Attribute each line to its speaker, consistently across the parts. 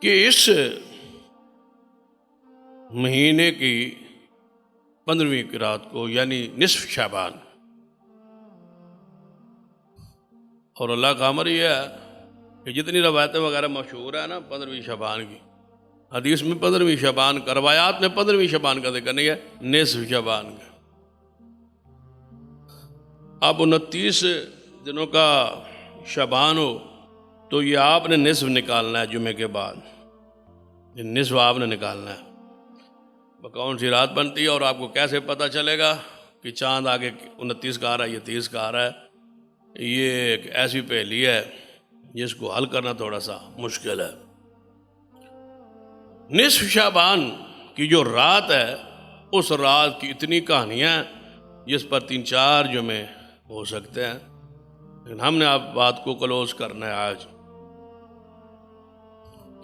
Speaker 1: کہ اس مہینے کی 15ویں رات کو یعنی نصف شعبان، اور اللہ کا امر یہ ہے کہ جتنی روایتیں وغیرہ مشہور ہیں نا 15ویں شعبان کی، حدیث میں 15ویں شعبان کا، روایات میں 15ویں شعبان کا ذکر نہیں ہے، نصف شعبان کا۔ اب 29 دنوں کا شعبان ہو تو یہ آپ نے نصف نکالنا ہے جمعے کے بعد، یہ نصف آپ نے نکالنا ہے۔ کون سی رات بنتی ہے اور آپ کو کیسے پتہ چلے گا کہ چاند آگے 29 کا آ رہا ہے یا 30 کا آ رہا ہے؟ یہ ایک ایسی پہلی ہے جس کو حل کرنا تھوڑا سا مشکل ہے۔ نصف شعبان کی جو رات ہے اس رات کی اتنی کہانیاں جس پر 3-4 جمعے ہو سکتے ہیں، لیکن ہم نے آپ بات کو کلوز کرنا ہے آج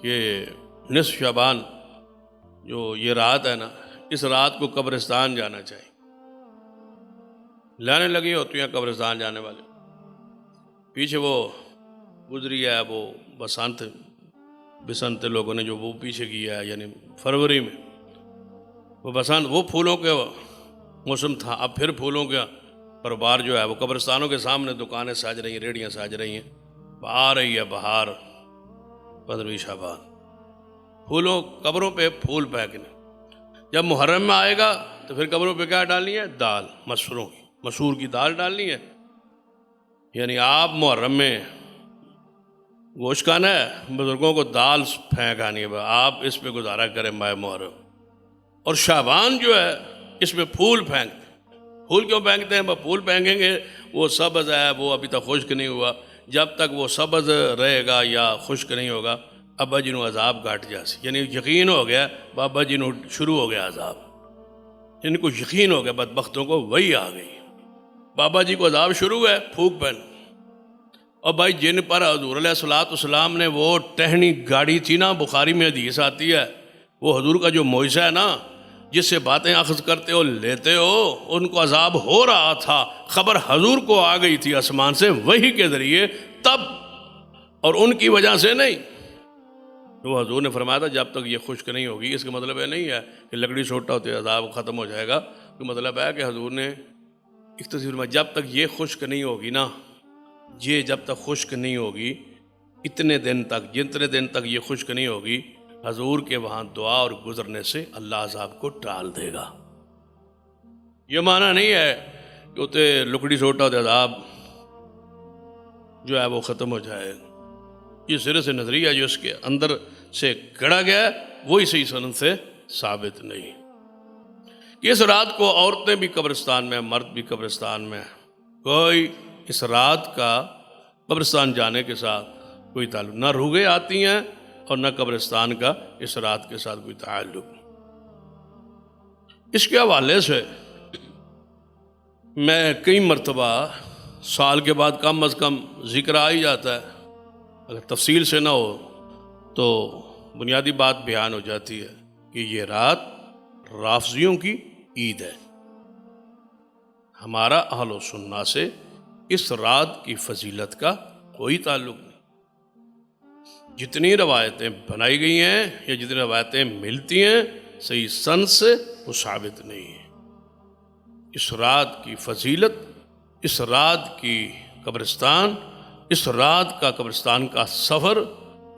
Speaker 1: کہ نصف شعبان جو یہ رات ہے نا، اس رات کو قبرستان جانا چاہیے۔ لانے لگی ہوتی ہیں قبرستان جانے والے، پیچھے وہ گزری ہے وہ بسنت لوگوں نے جو وہ پیچھے کیا ہے، یعنی فروری میں وہ بسنت، وہ پھولوں کے موسم تھا، اب پھر پھولوں کا کاروبار جو ہے وہ قبرستانوں کے سامنے دکانیں سج رہی ہیں، ریڑیاں سج رہی ہیں، آ رہی ہے بہار 15ویں شعبان، پھولوں قبروں پہ پھول پھینکنے۔ جب محرم میں آئے گا تو پھر قبروں پہ کیا ڈالنی ہے؟ دال، مسور کی دال ڈالنی ہے، یعنی آپ محرم میں گوشت کھانا ہے، بزرگوں کو دال پھینکانی ہے، آپ اس پہ گزارا کریں ماہ محرم۔ اور شعبان جو ہے اس میں پھول پھینکتے ہیں۔ پھول کیوں پھینکتے ہیں؟ پھول پھینکیں گے، وہ سبز ہے، وہ ابھی تک خشک نہیں ہوا، جب تک وہ سبز رہے گا یا خشک نہیں ہوگا ابا جی نو عذاب گھٹ جاسی، یعنی یقین ہو گیا بابا جی نو شروع ہو گیا عذاب، ان کو یقین ہو گیا بدبختوں کو وہی آ گئی، بابا جی کو عذاب شروع ہے، پھونک پہن۔ اور بھائی جن پر حضور علیہ السلام نے وہ ٹہنی گاڑی تھی نا، بخاری میں حدیث آتی ہے، وہ حضور کا جو معجزہ ہے نا، جس سے باتیں اخذ کرتے ہو لیتے ہو، ان کو عذاب ہو رہا تھا، خبر حضور کو آ گئی تھی آسمان سے وحی کے ذریعے، تب، اور ان کی وجہ سے نہیں۔ وہ حضور نے فرمایا تھا جب تک یہ خشک نہیں ہوگی، اس کا مطلب یہ نہیں ہے کہ لکڑی چھوٹا ہوتے عذاب ختم ہو جائے گا، تو مطلب ہے کہ حضور نے اختصار میں جب تک یہ خشک نہیں ہوگی نا، یہ جب تک خشک نہیں ہوگی، اتنے دن تک، جتنے دن تک یہ خشک نہیں ہوگی، حضور کے وہاں دعا اور گزرنے سے اللہ عذاب کو ٹال دے گا۔ یہ معنی نہیں ہے کہ اسے لکڑی چھوٹا ہوتے عذاب جو ہے وہ ختم ہو جائے، یہ سرے سے نظریہ جو اس کے اندر سے گڑا گیا ہے وہی صحیح سند سے ثابت نہیں کہ اس رات کو عورتیں بھی قبرستان میں، مرد بھی قبرستان میں، کوئی اس رات کا قبرستان جانے کے ساتھ کوئی تعلق، نہ روحیں آتی ہیں اور نہ قبرستان کا اس رات کے ساتھ کوئی تعلق۔ اس کے حوالے سے میں کئی مرتبہ سال کے بعد کم از کم ذکر آ ہی جاتا ہے، اگر تفصیل سے نہ ہو تو بنیادی بات بیان ہو جاتی ہے کہ یہ رات رافضیوں کی عید ہے۔ ہمارا اہل و سنہ سے اس رات کی فضیلت کا کوئی تعلق نہیں۔ جتنی روایتیں بنائی گئی ہیں یا جتنی روایتیں ملتی ہیں صحیح سند سے وہ ثابت نہیں ہے۔ اس رات کی فضیلت، اس رات کی قبرستان، اس رات کا قبرستان کا سفر،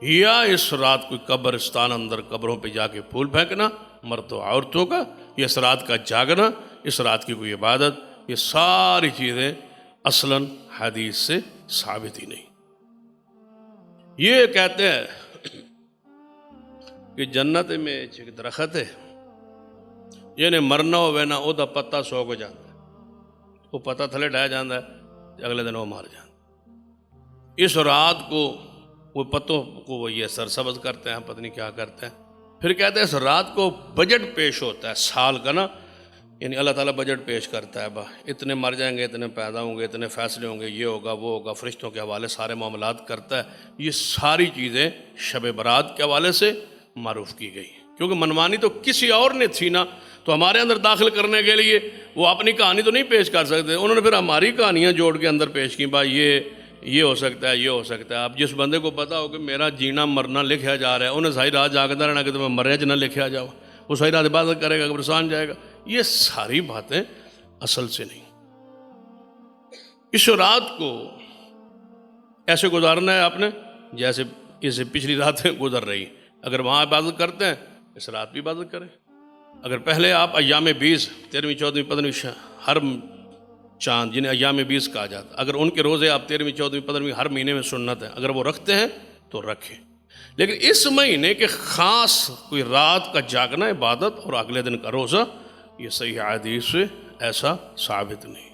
Speaker 1: یا اس رات کو قبرستان اندر قبروں پہ جا کے پھول پھینکنا مرد و عورتوں کا، یا اس رات کا جاگنا، اس رات کی کوئی عبادت، یہ ساری چیزیں اصلاً حدیث سے ثابت ہی نہیں۔ یہ کہتے ہیں کہ جنت میں ایک درخت ہے، یعنی مرنا ہوئے نا وہ دا پتا سو کو جاتا ہے، وہ پتا تھلے ڈایا جاتا ہے، اگلے دن وہ مار جاتا ہے۔ اس رات کو وہ پتوں کو وہ یہ سرسبز کرتے ہیں، پتہ نہیں کیا کرتے ہیں، پھر کہتے ہیں اس رات کو بجٹ پیش ہوتا ہے سال کا نا، یعنی اللہ تعالیٰ بجٹ پیش کرتا ہے، اتنے مر جائیں گے، اتنے پیدا ہوں گے، اتنے فیصلے ہوں گے، یہ ہوگا وہ ہوگا، فرشتوں کے حوالے سارے معاملات کرتا ہے۔ یہ ساری چیزیں شب برات کے حوالے سے معروف کی گئی، کیونکہ منمانی تو کسی اور نے تھی نا، تو ہمارے اندر داخل کرنے کے لیے وہ اپنی کہانی تو نہیں پیش کر سکتے، انہوں نے پھر ہماری کہانیاں جوڑ کے اندر پیش کی، بھائی یہ ہو سکتا ہے، یہ ہو سکتا ہے. اب جس بندے کو پتا ہو کہ میرا جینا مرنا لکھا جا رہا ہے، انہیں ساری رات جاگتا رہنا کہ تمہیں مرے نہ لکھا جاؤ، وہ ساری رات عبادت کرے گا، قبرستان جائے گا. یہ ساری باتیں اصل سے نہیں. اس رات کو ایسے گزارنا ہے آپ نے جیسے اسے پچھلی راتیں گزر رہی. اگر وہاں عبادت کرتے ہیں اس رات بھی عبادت کریں. اگر پہلے آپ ایام 20 13ویں 14ویں 15ویں ہر چاند جنہیں ایام 20 کہا جاتا، اگر ان کے روزے آپ 13ویں 14ویں 15ویں ہر مہینے میں سنت ہے، اگر وہ رکھتے ہیں تو رکھیں. لیکن اس مہینے کے خاص کوئی رات کا جاگنا عبادت اور اگلے دن کا روزہ، یہ صحیح حدیث سے ایسا ثابت نہیں.